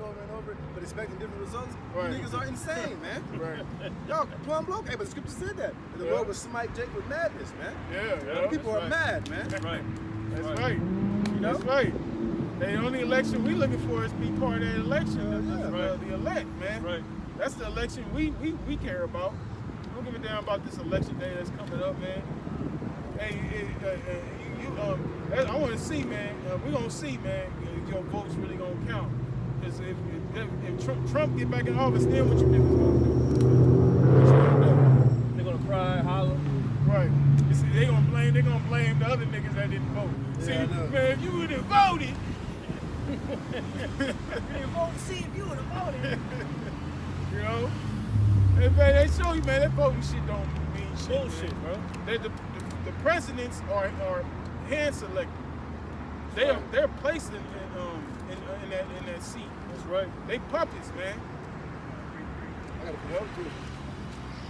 over and over, but expecting different results. Right. You niggas are insane, man. Right. Y'all plumb broke. Hey, but the scripture said that. The Yeah. Lord will smite Jake with madness, man. Yeah. People are mad, man. That's right. That's right. You know? That's right. The only election we looking for is be part of that election. The elect, man. Right. That's the election we care about. We don't give a damn about this election day that's coming up, man. Hey, I want to see, man. We gonna see, man. If your votes really gonna count. Because if Trump get back in office, then what you niggas gonna do? What you gonna do? They're gonna cry, holler. Right. You see, they gonna blame the other niggas that didn't vote. See, man, if you would have voted. See if you would have voted. You know? And man, they show you, man, that voting shit don't mean shit. Bullshit, man. bro. The presidents are hand selected. They're placed in that seat. That's right. They puppets, man. I gotta come up too.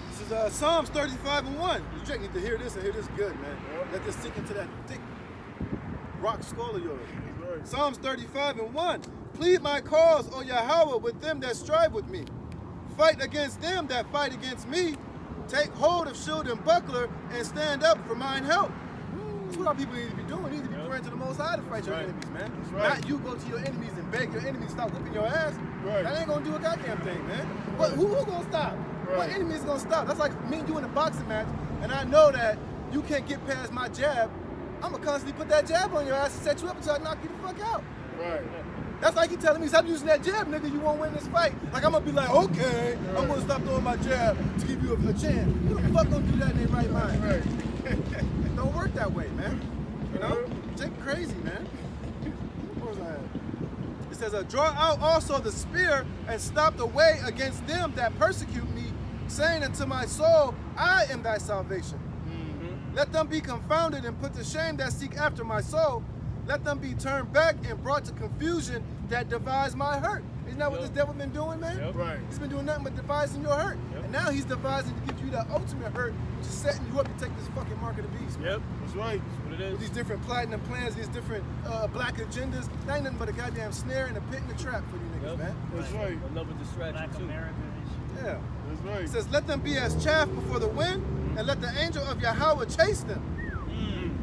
This is Psalms 35:1. You Jake need to hear this and hear this good, man. Yep. Let this sink into that thick rock skull of yours. That's right. Psalms 35:1. Plead my cause, O Yahweh, with them that strive with me. Fight against them that fight against me. Take hold of shield and buckler and stand up for mine help. That's what our people need to be doing. You need to be praying to the Most High to fight your enemies, man. That's right. Not you go to your enemies and beg your enemies to stop whooping your ass. Right. That ain't gonna do a goddamn thing, man. But who gonna stop? Right. What enemy is gonna stop? That's like me and you in a boxing match, and I know that you can't get past my jab. I'm gonna constantly put that jab on your ass and set you up until I knock you the fuck out. Right. That's like you telling me, stop using that jab, nigga, you won't win this fight. Like, I'm gonna be like, okay, I'm gonna stop throwing my jab to give you a chance. Who the fuck gonna do that in their right mind? Right. It don't work that way, man. You know? Jake crazy, man. Where was I at? It says, draw out also the spear and stop the way against them that persecute me, saying unto my soul, I am thy salvation. Let them be confounded and put to shame that seek after my soul. Let them be turned back and brought to confusion that devise my hurt. Isn't that what this devil been doing, man? Yep. Right. He's been doing nothing but devising your hurt. Yep. And now he's devising to give you the ultimate hurt, which is setting you up to take this fucking mark of the beast, man. Yep. That's right. That's what it With these is. different platinum plans, these different black agendas. That ain't nothing but a goddamn snare and a pit and a trap for you niggas, Yep. man. That's right. Another distraction Black too. America and shit. Yeah. That's right. It says, let them be as chaff before the wind, and let the angel of Yahweh chase them.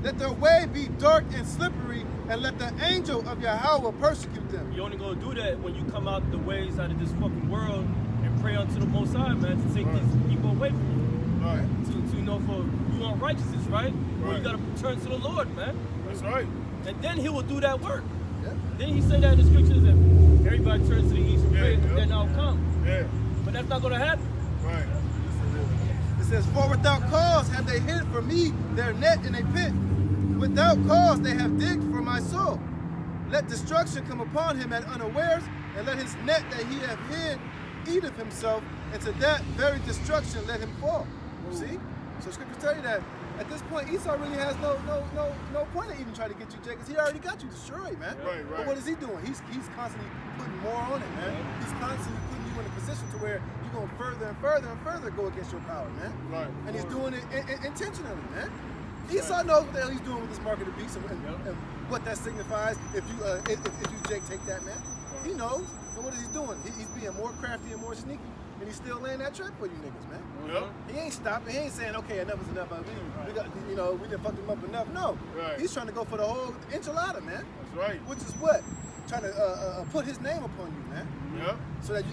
Let their way be dark and slippery, and let the angel of Yahweh persecute them. You only gonna do that when you come out the ways out of this fucking world and pray unto the Most High, man, to take these people away from you. Right. To you know, for you want righteousness, right? Well, Right. you gotta turn to the Lord, man, That's right. and then He will do that work. Yeah. Then He said that in the scriptures that everybody turns to the east and Yeah, pray, yeah. then I'll come. Yeah. But that's not gonna happen. Right. It says, for without cause have they hid for me their net in a pit. Without cause they have digged for my soul. Let destruction come upon him at unawares, and let his net that he hath hid eat of himself, and to that very destruction let him fall. See? So scriptures tell you that at this point Esau really has no point in even trying to get you, Jake, because he already got you destroyed, man. Right, But right. what is he doing? He's constantly putting more on it, man. He's constantly putting you in a position to where you're going to further and further and further go against your power, man. Right. And he's doing it intentionally, man. Esau knows what the hell he's doing with this mark of the beast and what that signifies if you Jake take that, man. He knows. And what is he doing? He's being more crafty and more sneaky, and he's still laying that trap for you niggas, man. Yep. He ain't stopping. He ain't saying, okay, enough is enough. We got, we done fucked him up enough. No. Right. He's trying to go for the whole enchilada, man. That's right. Which is what? Trying to put his name upon you, man. Yep. So that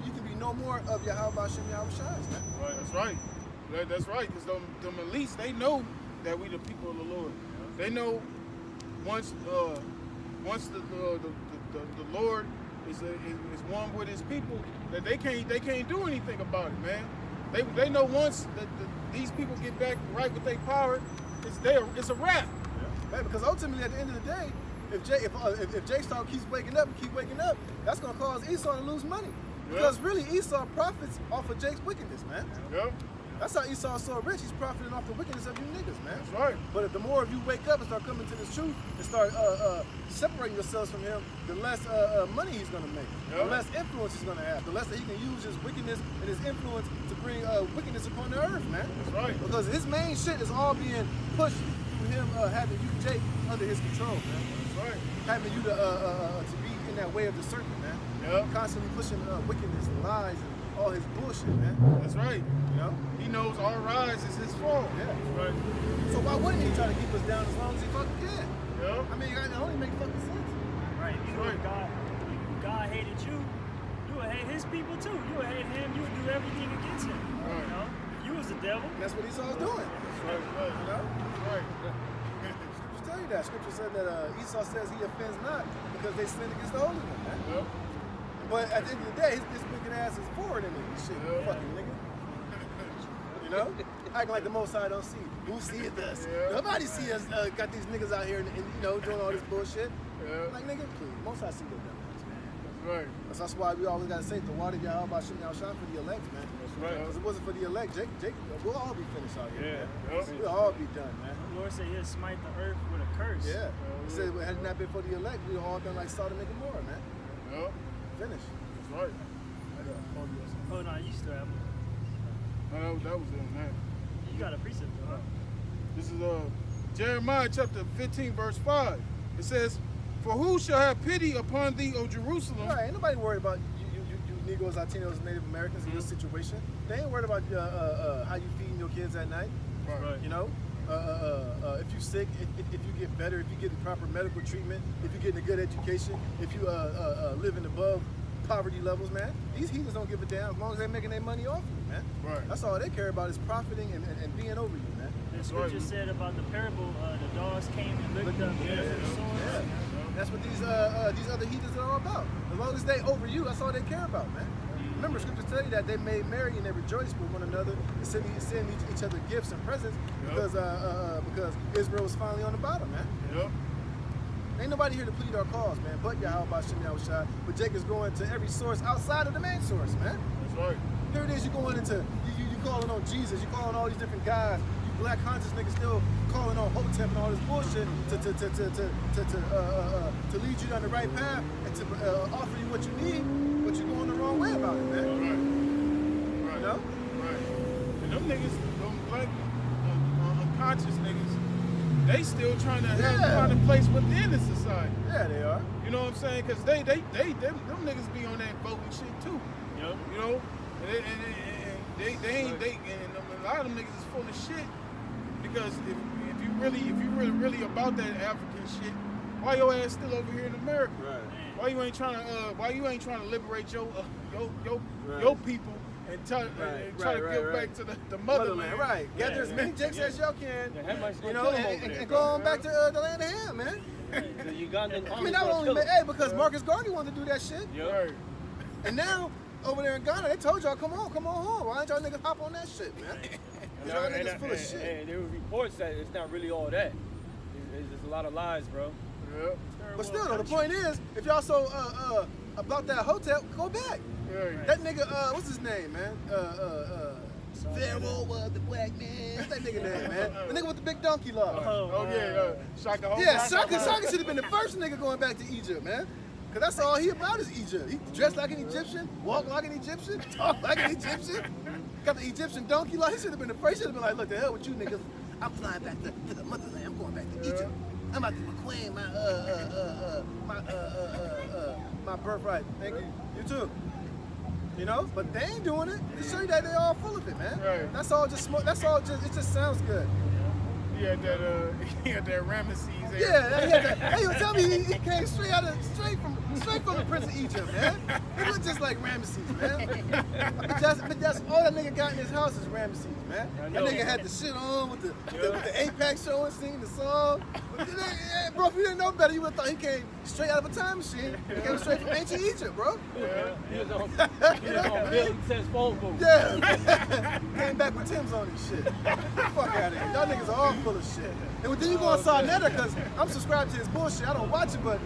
you can be no more of Yahweh Hashem Yahweh Shines, man. Right. That's right. That's right. Because them elites, they know that we the people of the Lord. They know once the Lord is one with His people, that they can't do anything about it, man. They know once that these people get back right with their power, it's a wrap. Yeah. Right, because ultimately at the end of the day, if J-Star keeps waking up, that's gonna cause Esau to lose money. Because really Esau profits off of Jake's wickedness, man. Yep. That's how Esau's so rich. He's profiting off the wickedness of you niggas, man. That's right. But if the more of you wake up and start coming to this truth and start separating yourselves from him, the less money he's gonna make, the less influence he's gonna have, the less that he can use his wickedness and his influence to bring wickedness upon the earth, man. That's right. Because his main shit is all being pushed through him having you, Jake, under his control, man. That's right. Having you to be in that way of the serpent, man. Yep. Constantly pushing wickedness and lies and all his bullshit, man. That's right. You know? He knows our rise is his fault. Yeah. Right. So why wouldn't he try to keep us down as long as he fucking can? Yep. I mean, it only make fucking sense. Right. You know, Right. God hated you. You would hate his people too. You would hate him. You would do everything against him. Right. You know, if you was the devil. And that's what Esau's doing. Right. You know? Right. Scripture tell you that. Scripture said that Esau says he offends not because they sinned against the Holy One, man. Yep. But at the end of the day, this wicked ass is forward in it. Shit, Yeah. fucking nigga. You know? Acting like the Most High don't see. Who seeth us? Yeah. Nobody see us. Got these niggas out here and you know doing all this bullshit. Yeah. Like nigga, please. Most High see them dumbass, man. That's right. That's why we always gotta say the water y'all about shit y'all shine for the elect, man. That's right. Because it wasn't for the elect, Jake, we'll all be finished out here, Yeah. man. We'll all be done, man. The Lord said he'll smite the earth with a curse. Yeah. He said had it not been for the elect, we'd all been like Sodom and Gomorrah, man. Yep. Finish. That's right. Oh no, you still have. No, that was it, man. You got a precept though, huh? This is Jeremiah chapter 15, verse 5. It says, "For who shall have pity upon thee, O Jerusalem?" All right, ain't nobody worried about you Negroes, Latinos, Native Americans in this situation. They ain't worried about how you feeding your kids at night. Right. You know, if you sick, if you get better, if you get the proper medical treatment, if you getting a good education, if you living above poverty levels, man. These heathens don't give a damn as long as they're making their money off you, man. Right. That's all they care about is profiting and being over you, man. The scripture right. said about the parable, the dogs came and licked up Yeah. the swords. Yeah. That's what these other heathens are all about. As long as they over you, that's all they care about, man. Remember, scriptures tell you that they made merry and they rejoiced with one another and send each other gifts and presents because Israel was finally on the bottom, man. Yep. Ain't nobody here to plead our cause, man, but Yahweh Bashem Yahushua. But Jake is going to every source outside of the main source, man. That's right. Here it is, you going into, you calling on Jesus, you calling all these different guys, you black conscious niggas still calling on Hotep and all this bullshit to lead you down the right path and to offer you what you need, but you're going the wrong way about it, man. Right. You know? Right. And them niggas, them black unconscious niggas, they still trying to find a place within the society. Yeah, they are. You know what I'm saying? Because them niggas be on that voting shit too. Yep. You know, and a lot of them niggas is full of shit. Because if you really about that African shit, why your ass still over here in America? Right. Why you ain't trying to liberate your people and try to get back to the motherland? Right. Gather as many Jakes as y'all can. The Hamites You gonna know, kill 'em over there, and bro. go on back to the land of Ham, man. The Ugandan I mean, that would only make, because Marcus Garvey wanted to do that shit. Right. And now, over there in Ghana, they told y'all, come on home. Why don't y'all niggas hop on that shit, man? Y'all niggas full of shit. And there were reports that it's not really all that. It's just a lot of lies, bro. Yeah. But still, though, the point is, if y'all so about that hotel, go back. Right. That nigga, what's his name, man? Pharaoh was the black man. What's that nigga name, man? The nigga with the big donkey law. Oh yeah, Shaka Hope. Yeah, Shaka should have been the first nigga going back to Egypt, man. Cause that's all he about is Egypt. He dressed like an Egyptian, walk like an Egyptian, talk like an Egyptian. Got the Egyptian donkey law. He should have been the first. Should have been like, look, the hell with you niggas. I'm flying back to the motherland. I'm going back to Egypt. I'm about to reclaim my birthright. Thank you. You too. You know, but they ain't doing it. To show you that they all full of it, man. Right. That's all just smoke. That's all just. It just sounds good. He had that Ramesses. Yeah, he was telling me he came straight from the Prince of Egypt, man. He looked just like Ramesses, man. But that's all that nigga got in his house is Ramesses, man. That nigga had the shit on with the Apex show and singing the song. Bro, if you didn't know better, you would have thought he came straight out of a time machine. He came straight from ancient Egypt, bro. Yeah. He was on Bill Ted's phone booth. Yeah. Came back with Tim's on his shit. Fuck out of here. Y'all niggas are all full of shit. And then you go on Sarnetta, because I'm subscribed to his bullshit. I don't watch it, but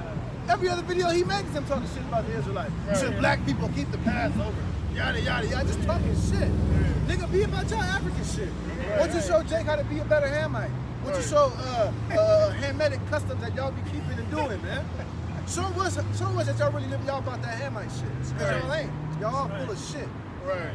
every other video he makes him talking shit about the Israelites. Should black people keep the Passover? Yada, yada, yada. Just talking shit. Nigga, be about your African shit. Won't you show Jake how to be a better Hamite? Won't you show Hamitic customs that y'all be keeping and doing, man? Show us that y'all really live y'all about that Hamite shit. Because y'all ain't. Y'all all full of shit. Right.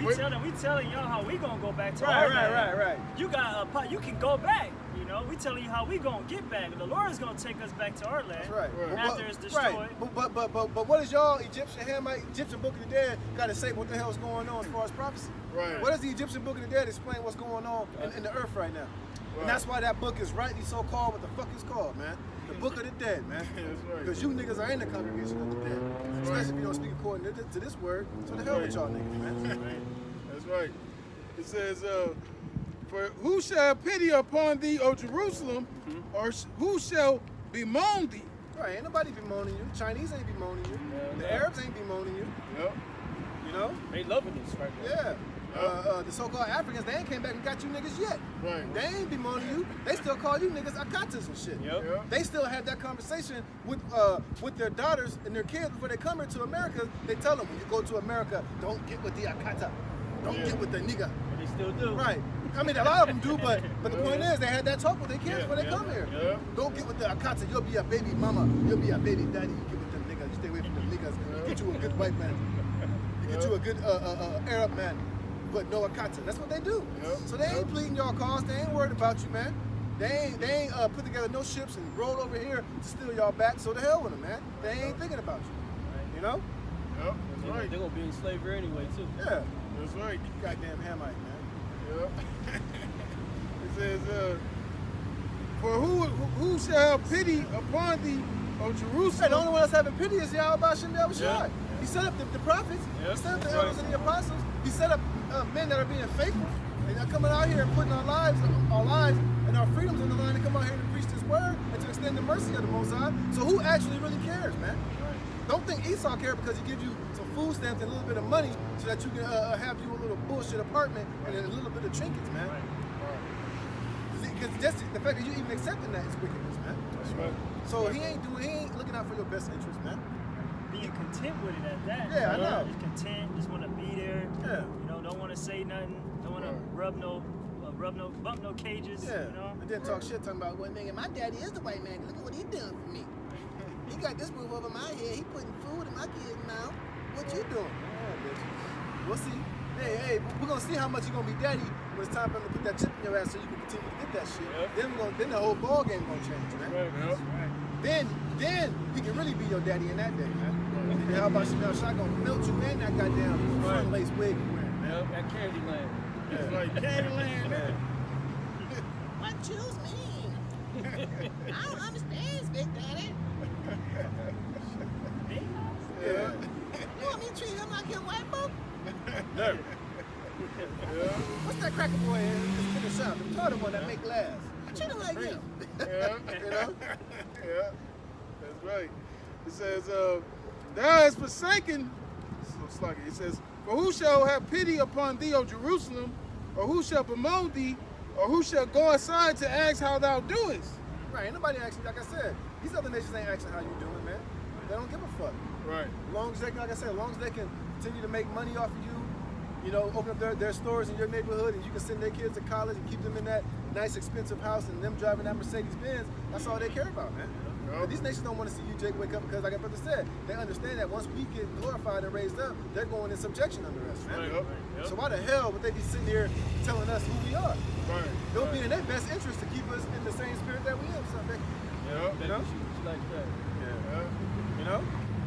We telling y'all how we gonna go back to our Right, land. right, right, right. You got you can go back, you know, we telling you how we gonna get back. The Lord is gonna take us back to our land. That's right. Right. After it's destroyed. Right. But what does y'all Egyptian Book of the Dead got to say what the hell is going on as far as prophecy? Right. What does the Egyptian Book of the Dead explain what's going on in the earth right now? Right. And that's why that book is rightly so called what the fuck it's called, man. The Book of the Dead, man. That's right. Because you niggas are in the congregation of the dead. Especially if you don't speak according to this word. So the hell with y'all niggas, man. That's right. It says, for who shall pity upon thee, O Jerusalem, or who shall bemoan thee? Right, ain't nobody bemoaning you. Chinese ain't bemoaning you. The Arabs ain't bemoaning you. Yep. You know? They loving this right now. Yeah. The so-called Africans, they ain't came back and got you niggas yet. Right. They ain't bemoaning you. They still call you niggas akatas and shit. Yep. Yep. They still have that conversation with their daughters and their kids before they come here to America. They tell them, when you go to America, don't get with the akata. Don't get with the nigga. But they still do. Right. I mean, a lot of them do, but the point is, they had that talk with their kids before they come here. Yeah. Don't get with the akata. You'll be a baby mama. You'll be a baby daddy. You get with them niggas. You stay away from them niggas. Get you a good white man. You get you a good Arab man. But no akata. That's what they do. Yep. So they ain't pleading your cause. They ain't worried about you, man. They ain't put together no ships and roll over here to steal y'all back. So the hell with them, man. They ain't thinking about you. You know? Yep. That's right. They're gonna be in slavery anyway too. Yeah. That's right. Goddamn Hamite, man. Yep. It says, for who shall have pity upon thee, O Hey, Jerusalem? the only one that's having pity is Yahweh Shem Yahushai. Yeah. He set up the prophets. Yeah. He set up the That's elders right. and the apostles. He set up men that are being faithful. And they're coming out here and putting our lives and our freedoms on the line to come out here and preach this word and to extend the mercy of the Most High. So who actually really cares, man? Don't think Esau cares because he gives you some food stamps and a little bit of money so that you can have you a little bullshit apartment and a little bit of trinkets, man. Because just the fact that you even accepting that is wickedness, man. That's right. So he ain't looking out for your best interest, man. Being content with it at that. Yeah, I you know. Just content, just want to be there. Yeah. You know, don't want to say nothing. Don't want to bump no cages. Yeah. You know. And then talk shit talking about one nigga. My daddy is the white man. Look at what he done for me. He got this roof over my head. He putting food in my kid's mouth. What you doing? Yeah, bitch. We'll see. Hey, we're gonna see how much you're gonna be daddy when it's time for him to put that chip in your ass so you can continue to get that shit. Yep. Then the whole ball game gonna change, man. Yep. Then he can really be your daddy in that day, man. And how about Chanel Shot gonna melt you and that goddamn front lace wig you wearing, man. Yep, that Candyland. It's like Candyland, man. What choose me? I don't understand, Big Daddy. Yeah. You want me to treat him like your white folk? Yeah. What's that cracker boy in the shop? The taller one that make glass. Treat him like him. Yeah. You know? Yeah. That's right. It says, thou hast forsaken, so sluggy. It says, for who shall have pity upon thee, O Jerusalem, or who shall bemoan thee, or who shall go aside to ask how thou doest? Right, ain't nobody asking, like I said, these other nations ain't asking how you doing, man. They don't give a fuck. Right. As long as they, like I said, as long as they can continue to make money off of you, you know, open up their stores in your neighborhood and you can send their kids to college and keep them in that nice expensive house and them driving that Mercedes-Benz, that's all they care about, man. Yep. But these nations don't want to see you, Jake, wake up because, like I brother said, they understand that once we get glorified and raised up, they're going in subjection under us, man. Yep. So why the hell would they be sitting here telling us who we are? Right. It'll be in their best interest to keep us in the same spirit that we in, something. Yep. You know? She like that. Yeah. You know?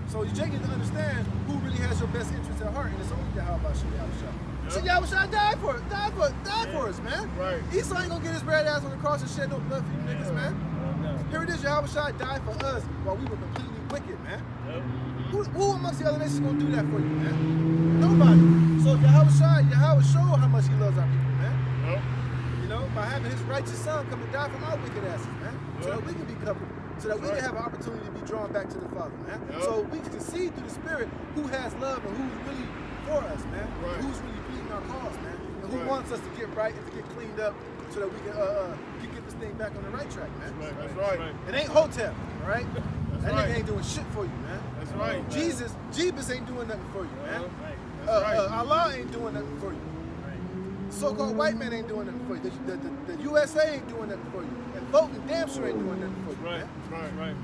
So you Jake need to understand who really has your best interest at heart, and it's only Yahweh Yahushua. So Yahushua died for us, man. Right. Esau ain't gonna get his red ass on the cross and shed no blood for you niggas, man. No. Here it is, Yahushua died for us while we were completely wicked, man. Yep. Who amongst the other nations gonna do that for you, man? Nobody. So Yahweh showed how much he loves our people, man. Yep. You know, by having his righteous son come and die from our wicked asses, man. So that we can be covered. So that we can have an opportunity to be drawn back to the Father, man. Yep. So we can see through the Spirit who has love and who's really for us, man. Right. And who's really pleading our cause, man. And who Right. wants us to get right and to get cleaned up so that we can get this thing back on the right track, man. That's right. It ain't Hotep, all right? That right. nigga ain't doing shit for you, man. That's right. Jesus ain't doing nothing for you, man. That's right. Allah ain't doing nothing for you. So-called white man ain't doing nothing for you. The USA ain't doing nothing for you. And voting damn sure ain't doing nothing for you, Right. man. Right.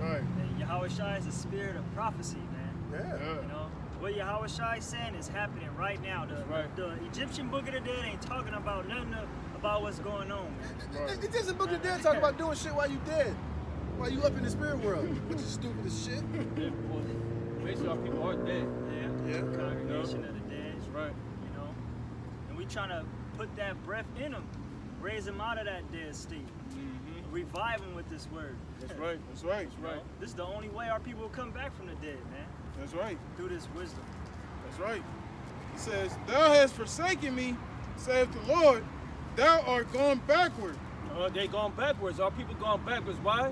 Right. And Yahweh Shai is a spirit of prophecy, man. Yeah. You know, what Yahweh Shai is saying is happening right now. Right. The Egyptian Book of the Dead ain't talking about nothing about what's going on, man. It doesn't book of dead talk about doing shit while you dead. While you up in the spirit world, which is stupid as shit. Yeah, well, basically, our people are dead. Yeah. Yeah. Congregation of the dead. That's right. You know, and we trying to put that breath in them, raise them out of that dead state, revive them with this word. That's right. That's right. That's You know, right. this is the only way our people will come back from the dead, man. That's right. Through this wisdom. That's right. He says, "Thou hast forsaken me, saith the Lord. Thou art gone backward." They gone backwards. Our people gone backwards. Why?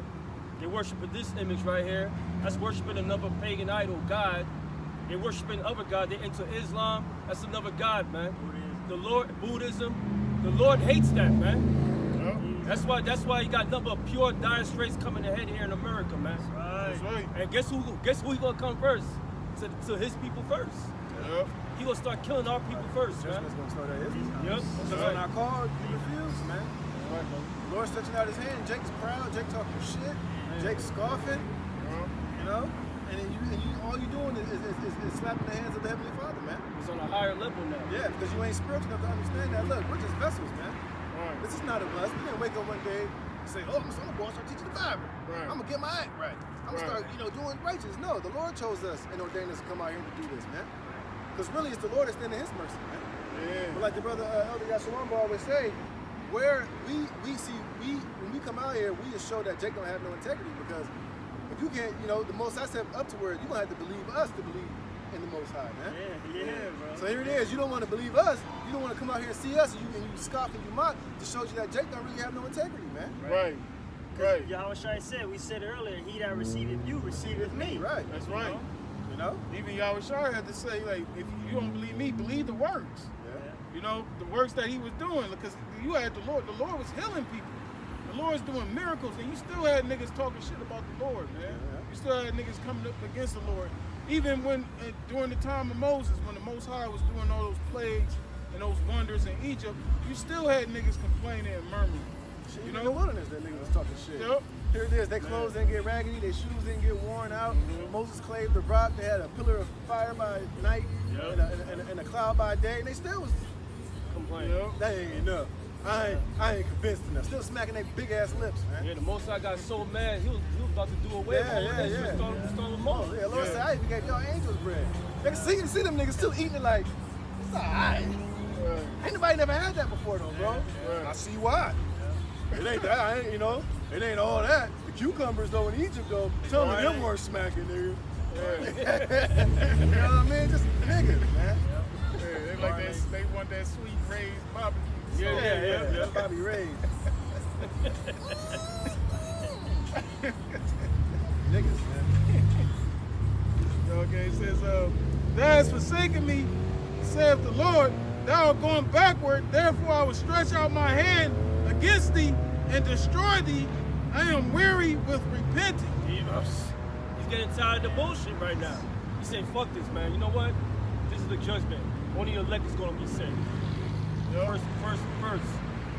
They worshiping this image right here. That's worshiping another pagan idol god. They worshiping other god. They into Islam. That's another god, man. The Lord, Buddhism. The Lord hates that, man. Yeah. That's why he got number of pure dire straits coming ahead here in America, man. That's right. And guess who he gonna come first? To his people first. Yeah. He gonna start killing our people first, man. Judgment's gonna start at Israel. Yep. Because on our call, you refuse, man. Right, man. The Lord's stretching out his hand. Jake's proud. Jake talking shit. Jake's scoffing. You know? And then all you doing is slapping the hands of the Heavenly Father, man. He's on a higher level now. Yeah, because you ain't spiritual enough to understand that. Look, we're just vessels, man. Right. This is not of us. We didn't wake up one day and say, oh, I'm gonna go and start teaching the Bible. Right. I'm gonna get my act right. I'm gonna start, doing righteous. No, the Lord chose us and ordained us to come out here to do this, man. Because really, it's the Lord that's in His mercy, man. Yeah. But like the brother Elder Yashawan always say, where when we come out here, we just show that Jake don't have no integrity, because if you can't, the Most High said up to where you're gonna have to believe us to believe in the Most High, man. Yeah, bro. So here it is. You don't want to believe us. You don't want to come out here and see us, and you scoff and you mock. Just shows you that Jake don't really have no integrity, man. Right. Right. Yahweh Shai said, we said earlier, he that receiveth you, receiveth me. Right. That's right. You know? Even Yahweh Shai had to say, like, if you don't believe me, believe the works. Yeah. The works that he was doing, because you had the Lord was healing people. The Lord's doing miracles, and you still had niggas talking shit about the Lord, man. Yeah. You still had niggas coming up against the Lord. Even when, during the time of Moses, when the Most High was doing all those plagues and those wonders in Egypt, you still had niggas complaining and murmuring. Shit, even in the wilderness, that nigga was talking shit. Yep. Here it is. Their clothes didn't get raggedy. Their shoes didn't get worn out. Moses clave the rock. They had a pillar of fire by night and a cloud by day. And they still was Complaining. Yep. that ain't enough. I ain't convinced enough. Still smacking their big ass lips, man. Yeah, the Most High got so mad, he was about to do away with all of Israel, starting with Moses. Yeah, Lord said, I even gave y'all angels bread. They can see them niggas still eating it like, it's alright. Ain't nobody never had that before though, bro. Right. I see why. It ain't that, it ain't all that. The cucumbers though in Egypt though, tell me them weren't smacking, nigga. You know what I mean? Just niggas, man. Yeah, they like that. They want that sweet raised barbecue. Yeah. Bobby Ray. Niggas, man. Okay, it says, thou hast forsaken me, saith the Lord, thou art going backward, therefore I will stretch out my hand against thee and destroy thee. I am weary with repenting. He's getting tired of the bullshit right now. He's saying, fuck this, man. You know what? This is the judgment. Only the elect is going to be saved. Yep. First,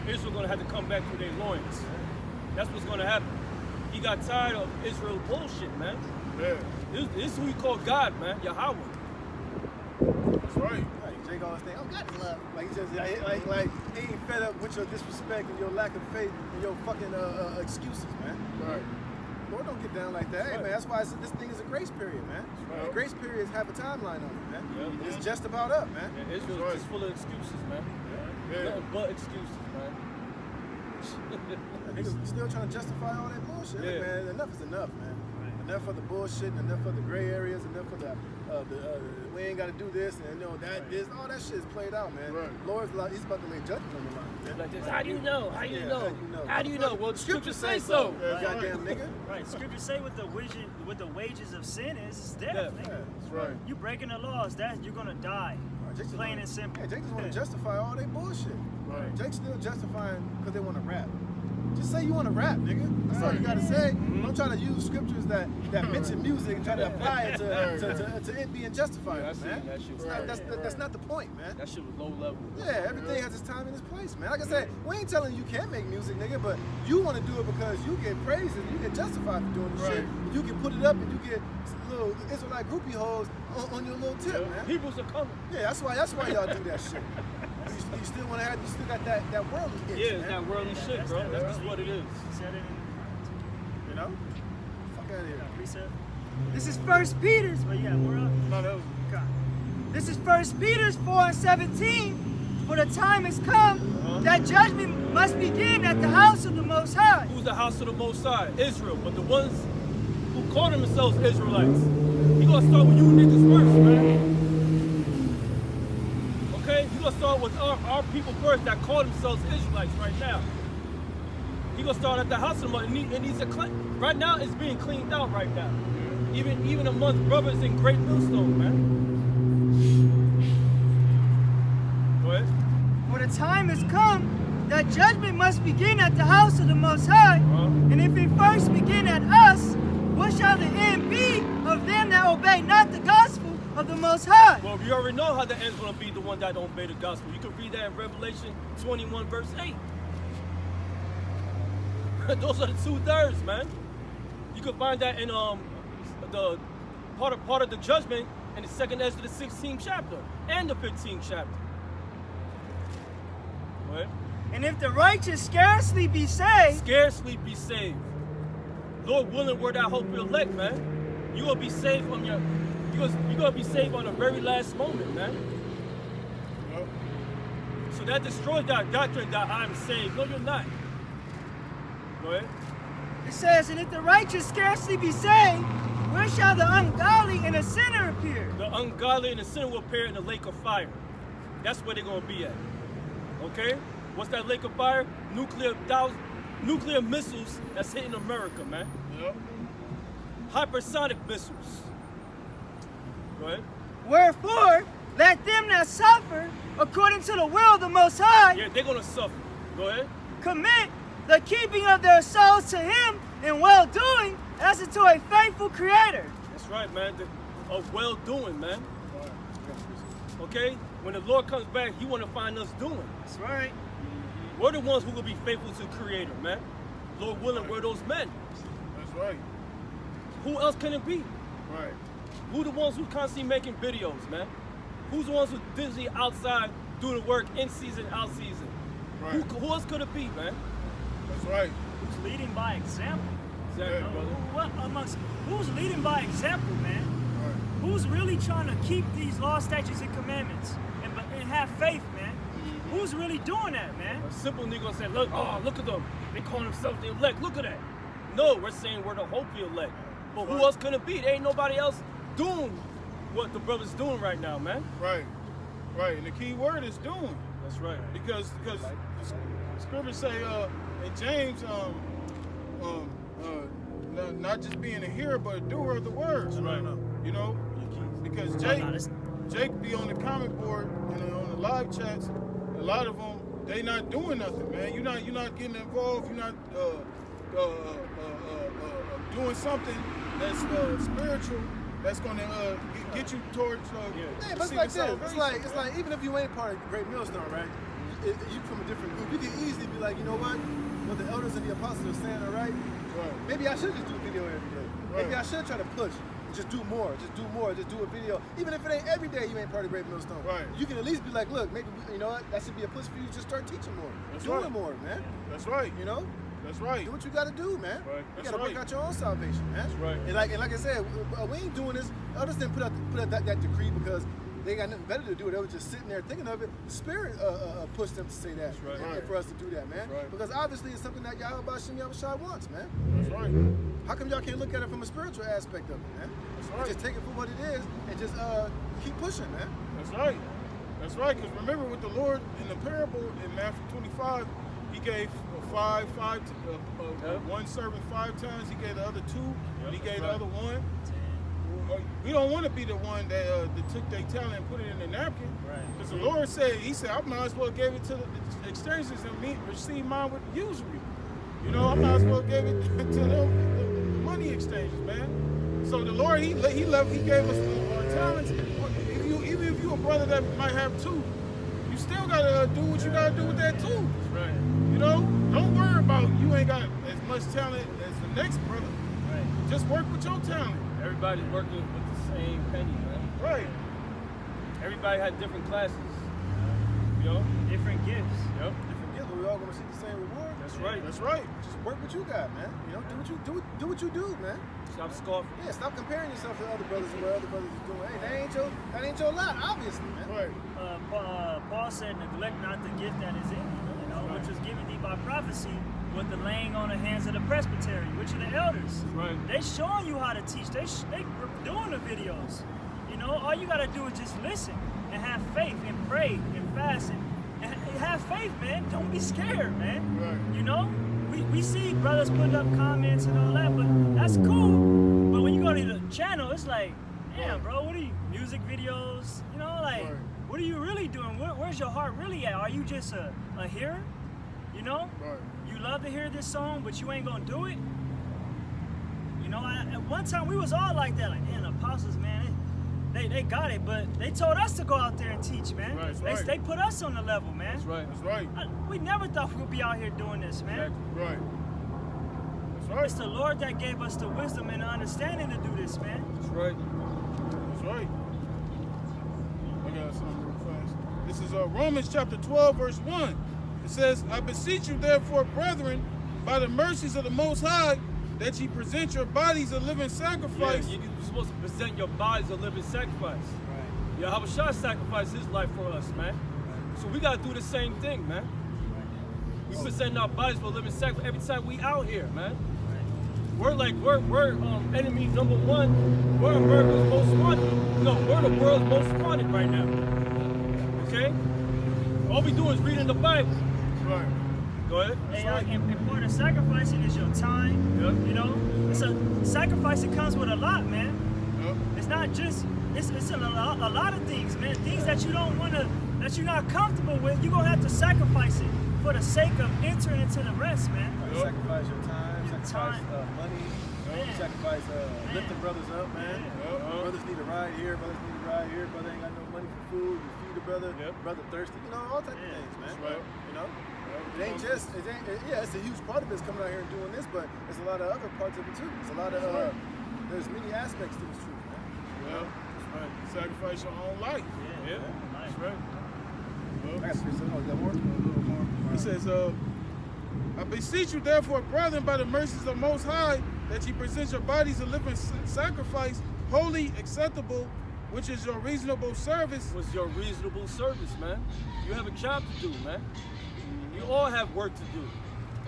Israel going to have to come back through their loins. That's what's going to happen. He got tired of Israel bullshit, man. Yeah, This is who he called God, man. Yahweh. that's right. Like Jake always think, oh, God is love. Like he just like he ain't fed up with your disrespect and your lack of faith and your fucking excuses, man. Right. Lord don't get down like that. Hey man, that's why this thing is a grace period, man. Right. And grace periods have a timeline on it, man. Yeah. It's just about up, man. And Israel is just full of excuses, man. Yeah. Nothing but excuses, man. Niggas still trying to justify all that bullshit. Yeah. Man, enough is enough, man. Enough of the bullshit, and enough of the gray areas, enough of the we ain't got to do this, and this, all that shit is played out, man. Right. Lord's he's about to lay judgment on the line. Man. Like this. How do you know? How do you Yeah, know? how do you know? How do you know? Well, the scriptures say so. so. That's Goddamn nigga. Right, scriptures say what the wages of sin is death. Death. nigga. Yeah. That's right. You breaking the laws, you're gonna die. Jake just Plain wanna- and simple. Yeah, Jake just want to justify all that bullshit. Right. Jake's still justifying because they want to rap. Just say you want to rap, nigga. That's all you gotta say. Don't try to use scriptures that mention music and try to apply it to it being justified, Yeah, I see man. that shit. It's not, that's not the point, man. That shit was low level. Yeah, everything has its time and its place, man. Like I said, we ain't telling you can't make music, nigga, but you want to do it because you get praise and you get justified for doing the shit. Right. You can put it up and you get little Israelite groupie hoes on your little tip, man. Hebrews are coming. Yeah, that's why y'all do that shit. You still want to have, you still got that worldly itch, Yeah, it's man. that worldly shit, bro. That's just what it is. He said it You know? Fuck out of here. in precept. This is 1 Peter's. But yeah, we're up. No, that was This is 1 Peter's 4:17. For the time has come that judgment must begin at the house of the Most High. Who's the house of the Most High? Israel. But the ones who call themselves Israelites, you gonna start with you niggas first, man. Okay? You gonna start with our people first that call themselves Israelites right now. You gonna start at the house of the Most High. It needs to clean. Right now, it's being cleaned out right now. Even amongst brothers in Great Millstone, man. Go ahead. For the time has come that judgment must begin at the house of the Most High. And if it first begin at us, what shall the end be of them that obey not the gospel of the Most High? Well, we already know how the end's going to be the one that don't obey the gospel. You can read that in Revelation 21, verse 8. Those are the 2/3, man. You can find that in the part of the judgment in the second Ezra, the 16th chapter and the 15th chapter. What? And if the righteous scarcely be saved, Scarcely be saved. Lord willing, where that hope will elect, man. You gonna be saved from you gonna be saved on the very last moment, man. Yep. So that destroys that doctrine that I'm saved. No, you're not. Go ahead. it says, and if the righteous scarcely be saved, where shall the ungodly and the sinner appear? The ungodly and the sinner will appear in the lake of fire. That's where they're gonna be at. Okay? What's that lake of fire? Nuclear missiles that's hitting America, man. Yep. Hypersonic missiles. Go ahead. Wherefore, let them that suffer according to the will of the Most High Yeah, they're gonna suffer. Go ahead. commit the keeping of their souls to Him in well-doing as unto a faithful Creator. That's right, man. Of well doing, man. Okay? When the Lord comes back, He wanna find us doing. That's right. We're the ones who will be faithful to the Creator, man. Lord willing, we're those men. That's right. Who else can it be? Right. Who the ones who constantly making videos, man? Who's the ones who busy outside doing the work in season, out season? Right. Who else could it be, man? That's right. Who's leading by example? Exactly, Yeah. brother. Who's leading by example, man? Right. Who's really trying to keep these laws, statutes, and commandments and have faith, man? Who's really doing that, man? A simple nigga say, look at them. They call themselves the elect. Look at that. No, we're saying we're the hope of the elect. But who else can it be? There ain't nobody else doing what the brother's doing right now, man. Right. Right. And the key word is doing. That's right. Because the scriptures say in James, not just being a hearer but a doer of the words. Right. You know, because Jake be on the comment board and on the live chats. A lot of them, they not doing nothing, man. You're not getting involved. You're not doing something that's spiritual. That's gonna get you towards. Yeah, but it's like this. It's like even if you ain't part of Great Millstone, right? You from a different group, you can easily be like, you know what the elders and the apostles are saying, all right? Right. Maybe I should just do a video every day. Maybe I should try to push. Just do more, just do a video. Even if it ain't every day you ain't part of Great Millstone. Right. You can at least be like, look, maybe, you know what, that should be a push for you to just start teaching more. That's Doing right. more, man. That's right. You know? That's right. Do what you gotta do, man. Right. You That's gotta work right. out your own salvation, man. That's right. And like I said, we ain't doing this. Others didn't put out that decree because they got nothing better to do. They were just sitting there thinking of it. The Spirit pushed them to say that, right. and Right. for us to do that, man. That's right. Because obviously it's something that Yahweh Shem Yahushua wants, man. That's right. How come y'all can't look at it from a spiritual aspect of it, man? That's right. Just take it for what it is and just keep pushing, man. That's right. That's right. Because remember with the Lord in the parable in Matthew 25, He gave one servant 5 times. He gave the other 2, and He gave the other 1. We don't want to be the one that took their talent and put it in the napkin. Right. Because the Lord said, He said, I might as well give it to the exchangers and receive mine with usury. You know, I might as well give it to them, the money exchanges, man. So the Lord, He gave us our talents. Even if you a brother that might have 2, you still gotta do what you gotta do with that 2. Right. You know, don't worry about you ain't got as much talent as the next brother. Right. Just work with your talent. Everybody's working with the same penny, man. Right. Everybody had different classes. Yo. Different gifts. Yep. Different gifts, but we all gonna receive the same reward. That's right. That's right. Just work what you got, man. You know, do what you do, man. Stop scoffing. Yeah, stop comparing yourself to other brothers and what other brothers are doing. Hey, that ain't your lot, obviously, man. Right. Paul said, neglect not the gift that is in you, which was given thee by prophecy with the laying on the hands of the presbytery, which are the elders. Right. They showing you how to teach. They doing the videos. You know, all you gotta do is just listen and have faith and pray and fast and have faith, man. Don't be scared, man. Right. You know, we see brothers putting up comments and all that, but that's cool. But when you go to the channel, it's like, damn, bro, what are you? Music videos? You know, like, Right. what are you really doing? Where's your heart really at? Are you just a hearer? You know? Right. You love to hear this song, but you ain't gonna do it? You know, at one time we was all like that, like, man, the apostles, man, they got it, but they told us to go out there and teach, man. Right, that's right. They put us on the level, man. That's right. That's right. We never thought we'd be out here doing this, man. Exactly. Right. That's right. It's the Lord that gave us the wisdom and the understanding to do this, man. That's right. That's right. I got something real fast. This is Romans chapter 12, verse 1. It says, I beseech you therefore, brethren, by the mercies of the Most High, that ye present your bodies a living sacrifice. Yeah, you're supposed to present your bodies a living sacrifice. Right. Yahweh Shah sacrificed his life for us, man. So we gotta do the same thing, man. We present our bodies for a living sacrifice every time we out here, man. We're enemy number one. We're America's most wanted. No, we're the world's most wanted right now. Okay? All we do is reading the Bible. Right. Go ahead. Hey, and part of sacrificing is your time. Yep. You know, it's a sacrifice that comes with a lot, man. Yep. It's not just it's a lot of things, man. Things that you don't want to, that you're not comfortable with. You're gonna have to sacrifice it for the sake of entering into the rest, man. Like, sacrifice your time, Your sacrifice time. money, Man. sacrifice lifting brothers up, man. Brothers need a ride here, brothers need a ride here, brother ain't got no money for food, you feed the brother, brother thirsty, you know, all types of things, man. That's right. You know? It ain't just, yeah, it's a huge part of it's coming out here and doing this, but there's a lot of other parts of it too. There's a lot of, there's many aspects to this truth, man. Yeah. That's right. Sacrifice your own life. Yeah. That's right. I got to say something, oh, you got more? A little more. He says, I beseech you therefore, brethren, by the mercies of the Most High, that ye present your bodies a living sacrifice, holy, acceptable, which is your reasonable service. Was your reasonable service, man. You have a job to do, man. You all have work to do.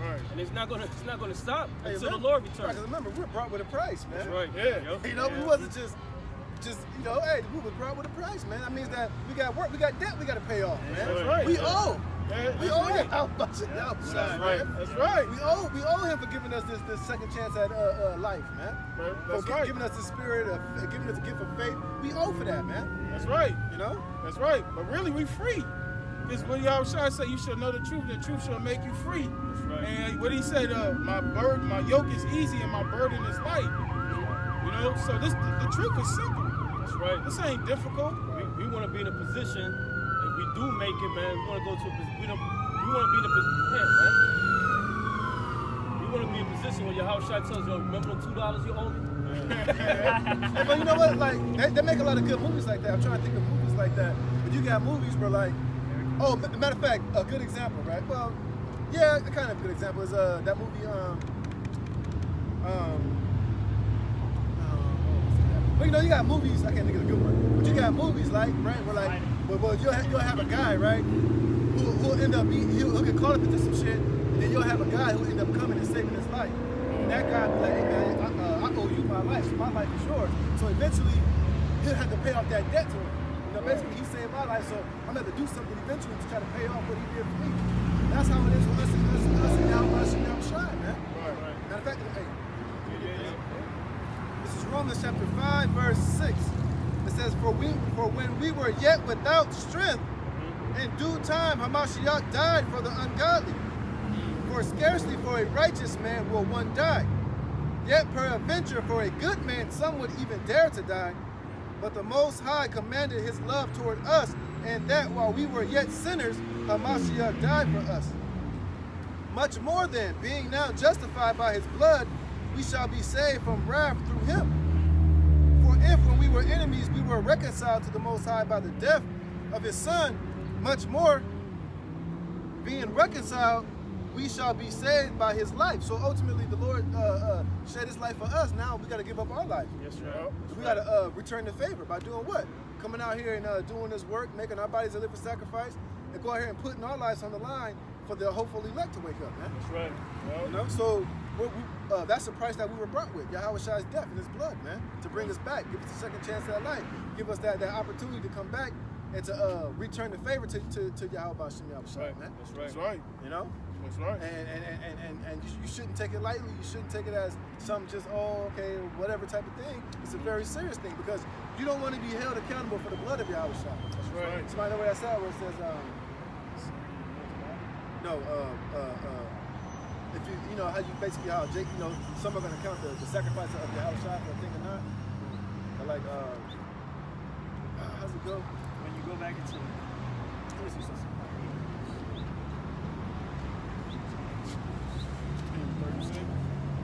Right. And it's not gonna stop Hey, until the remember- Lord Right, returns. 'cause remember, we're brought with a price, man. That's right. Yeah. Yup. You know, we wasn't just, you know, hey, we was brought with a price, man. That means that we got work, we got debt we got to pay off, man. That's right. We owe. Yeah, We that's owe right. him how much it That's man. right. That's right. We owe him for giving us this second chance at life, man. That's For right. giving us the spirit of, giving us the gift of faith. We owe for that, man. That's right. You know? That's right. But really, we free. Because what y'all try to say, you should know the truth shall make you free. That's right. And what he said, my yoke is easy and my burden is light. You know, so the truth is simple. That's right. This ain't difficult. We want to be in a position, if we do make it, man, we want to go to a position, we want to be in a position, man. We want to be in a position where your house shot tells you, remember them $2 you owe me? Hey, but you know what? Like, they make a lot of good movies like that. I'm trying to think of movies like that. But you got movies where, like, oh, matter of fact, a good example, right? Well, yeah, a kind of good example is that movie, but you know, you got movies, I can't think of a good one, but you got movies like, right, where like, well you'll have a guy, right, who'll end up he'll get caught up into some shit, and then you'll have a guy who'll end up coming and saving his life. And that guy will be like, hey man, I owe you my life, so my life is yours. So eventually, he'll have to pay off that debt to him. You know, basically he saved my life, so I'm gonna have to do something eventually to try to pay off what he did for me. That's how it is with us and Yahweh Shai, man. Right. Matter of fact, hey, this is Romans chapter 5, verse 6. It says, For when we were yet without strength, in due time Hamashiach died for the ungodly. For scarcely for a righteous man will one die. Yet peradventure for a good man some would even dare to die. But the Most High commanded his love toward us, and that while we were yet sinners, Hamashiach died for us. Much more then, being now justified by his blood, we shall be saved from wrath through him. For if when we were enemies we were reconciled to the Most High by the death of his Son, much more, being reconciled, we shall be saved by his life. So ultimately, the Lord shed his life for us. Now we got to give up our life. Yes, sir. We got to return the favor by doing what? Coming out here and doing this work, making our bodies a living sacrifice, and go out here and putting our lives on the line for the hopeful elect to wake up, man. That's right. Yep. You know, so that's the price that we were brought with. Yahweh Shai's death and his blood, man, to bring us back, give us a second chance at life, give us that opportunity to come back and to return the favor to Yahweh Bashem Yahweh Shai, Right. man. That's right. You know? That's right. And you shouldn't take it lightly. You shouldn't take it as some just, okay, whatever type of thing. It's a very serious thing because you don't want to be held accountable for the blood of Yahweh Shai. That's right. Somebody know where that's at, where it says, if you know how you basically how Jake, you know, some are gonna count the sacrifice of Yahweh Shai for a thing or not. Or like how's it go? When you go back into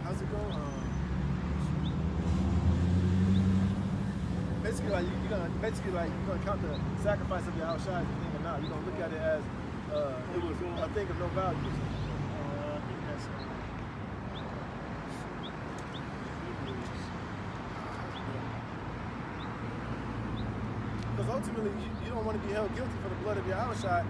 How's it go? Basically, like you're gonna count the sacrifice of Yahweh Shai as a thing or not. You're gonna look at it as it was a thing of no value. I think that's Because ultimately, you don't want to be held guilty for the blood of Yahweh Shai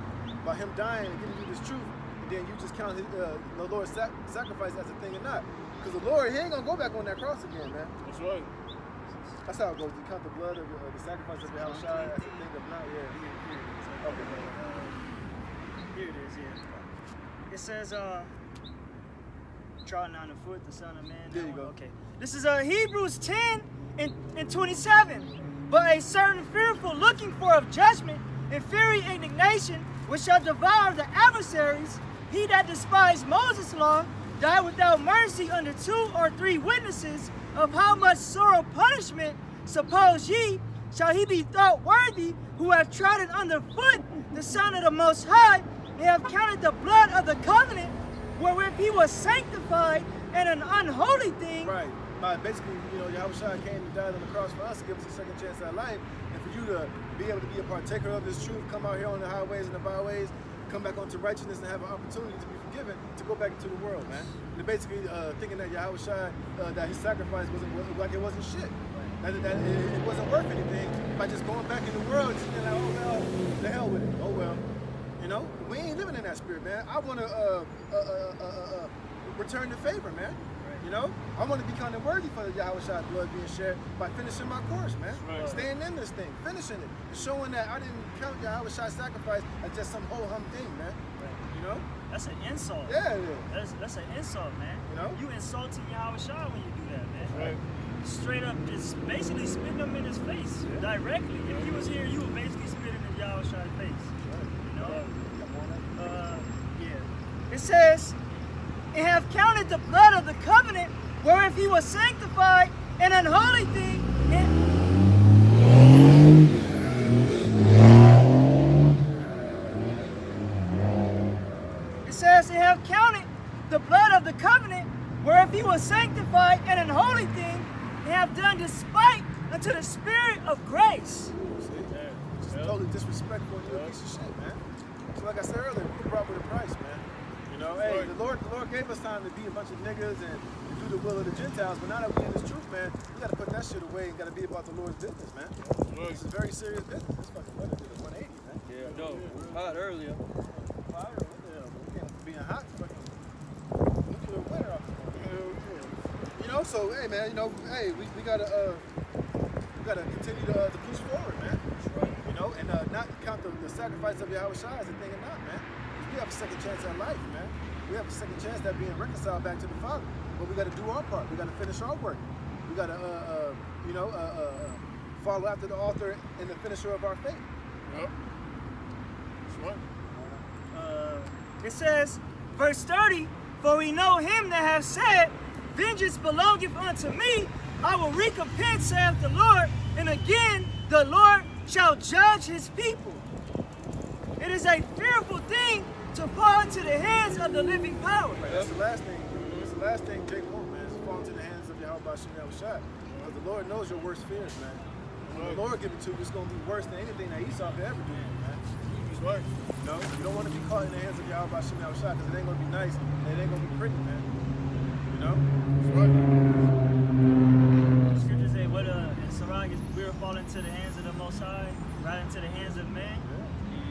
by him dying and giving you this truth, and then you just count the Lord's sacrifice as a thing or not. Because the Lord, he ain't gonna go back on that cross again, man. That's right. That's how it goes. You count the blood of the sacrifice of Yahweh Shai as a thing of not. Yeah. Okay. Here it is, yeah. It says, trotting on the foot, the Son of Man. There that you one. go. Okay. This is Hebrews 10 and 27. But a certain fearful looking for of judgment and fiery indignation, which shall devour the adversaries, he that despised Moses' law, died without mercy under 2 or 3 witnesses, of how much sorrow punishment, suppose ye, shall he be thought worthy, who have trodden under foot the Son of the Most High, and have counted the blood of the covenant, wherewith he was sanctified, and an unholy thing. Right. Basically, you know, Yahweh Shai came and died on the cross for us to give us a second chance at life, and for you to be able to be a partaker of this truth, come out here on the highways and the byways, come back onto righteousness and have an opportunity to be forgiven, to go back into the world, man. And basically thinking that Yahweh Shai, that his sacrifice wasn't like it wasn't shit. That it wasn't worth anything by just going back in the world and saying like, oh well, the hell with it. Oh well. You know, we ain't living in that spirit, man. I want to return the favor, man. You know, I want to be counted worthy for the Yahweh Shai's blood being shed by finishing my course, man. Right. Staying in this thing, finishing it, and showing that I didn't count Yahweh Shai's sacrifice as just some whole hum thing, man. You know? That's an insult. Yeah, it is. That's an insult, man. You know? You insulting Yahweh Shai when you do that, man. Right. Straight up, just basically spitting him in his face directly. If he was here, you would basically spit him in Yahweh Shai's face. You know? Yeah. It says, and have counted the blood of the covenant, wherein he was sanctified, an unholy thing. It says, and have counted the blood of the covenant, wherein he was sanctified, an unholy thing, and have done despite unto the Spirit of grace. Just totally disrespectful and you a piece of shit, man. So like I said earlier, we were brought with a price, man. You know, hey, the Lord gave us time to be a bunch of niggas and do the will of the Gentiles, but now that we in this truth, man, we gotta put that shit away and gotta be about the Lord's business, man. This is very serious business. This fucking weather did a 180, man. Yeah, no, it was hot earlier. Fire, what the hell? We can't being hot, fucking nuclear winter out there. You know, so hey, man, you know, hey, we gotta continue to push forward, man. You know, and not count the sacrifice of Yahweh Shai as a thing or not, man. We have a second chance at life, man. We have a second chance at being reconciled back to the Father. But we got to do our part. We got to finish our work. We got to, follow after the author and the finisher of our faith. Yep. That's right. It says, verse 30, for we know him that hath said, vengeance belongeth unto me, I will recompense, saith the Lord, and again the Lord shall judge his people. It is a fearful thing to fall into the hands of the living power. Right, that's the last thing. That's the last thing Jake wants, man, is to fall into the hands of Yahweh Bashem Yahweh Shai. Because the Lord knows your worst fears, man. When the Lord give it to you, it's going to be worse than anything that Esau could ever do, man. That's right. You know, you don't want to be caught in the hands of Yahweh Shem Yahushua because it ain't going to be nice and it ain't going to be pretty, man. You know? That's right. Scriptures say, what in Sirach is we will fall into the hands of the Most High, right into the hands of men.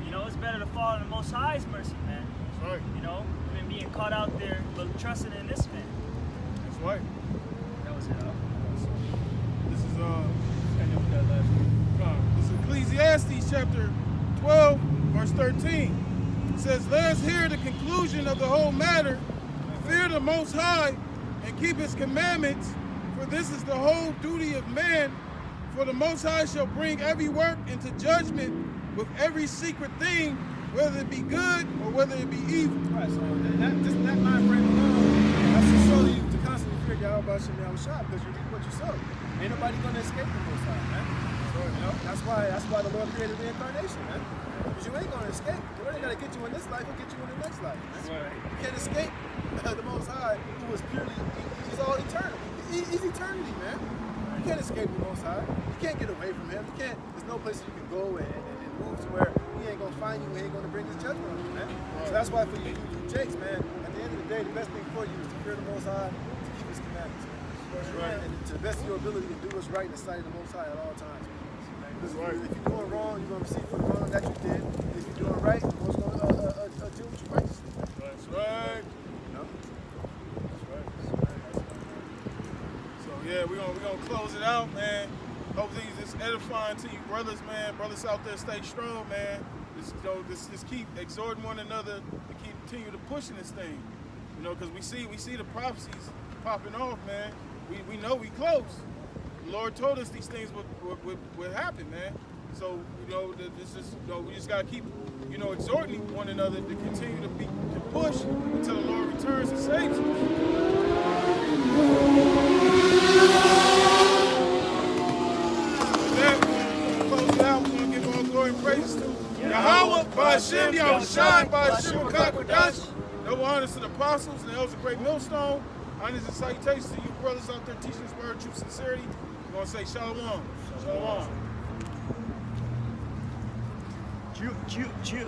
You know, it's better to fall in the Most High's mercy, man. That's right. You know, than being caught out there, but trusting in this man. That's right. That was it. This is this is Ecclesiastes chapter 12, verse 13. It says, "Let us hear the conclusion of the whole matter. Fear the Most High and keep His commandments, for this is the whole duty of man. For the Most High shall bring every work into judgment with every secret thing, whether it be good or whether it be evil." Right, so just that mind frame alone, that's to show you to constantly fear Yahweh Shem Yahushua because you reap what you sow. Ain't nobody going to escape the Most High, man. You know, that's why the Lord created reincarnation, man. Because you ain't going to escape. The Lord ain't got to get you in this life, He'll get you in the next life. Right. You can't escape the Most High, who is purely, He's all eternal. He's eternity, man. You can't escape the Most High. You can't get away from Him. You can't. There's no place you can go and move to where He ain't gonna find you. He ain't gonna bring His judgment on you, man. So that's why for you Jakes, man. At the end of the day, the best thing for you is to fear the Most High, to keep His commandments, man. Right. And to the best of your ability to do what's right in the sight of the Most High at all times. Because Right. if you're doing wrong, you're gonna receive for the wrong that you did. If you're doing right, the Lord's gonna deal with you righteously. That's right. You know? So yeah, we're gonna close it out, man. Hopefully it's edifying to you brothers, man. Brothers out there, stay strong, man. Just keep exhorting one another to continue to pushing this thing. You know, because we see the prophecies popping off, man. We know we close. The Lord told us these things would happen, man. So, you know, we just gotta keep, you know, exhorting one another to continue to push until the Lord returns and saves us. With that, we're gonna close it out. We're gonna give all glory and praise to Yahweh, Ba'ashem, Yahushua, Ba'ashem, Kakodash. Double honors to the apostles and the elders of Great Millstone. Honors and salutations to you brothers out there teaching this word, true sincerity. We're gonna say shalom. Shalom. Jew.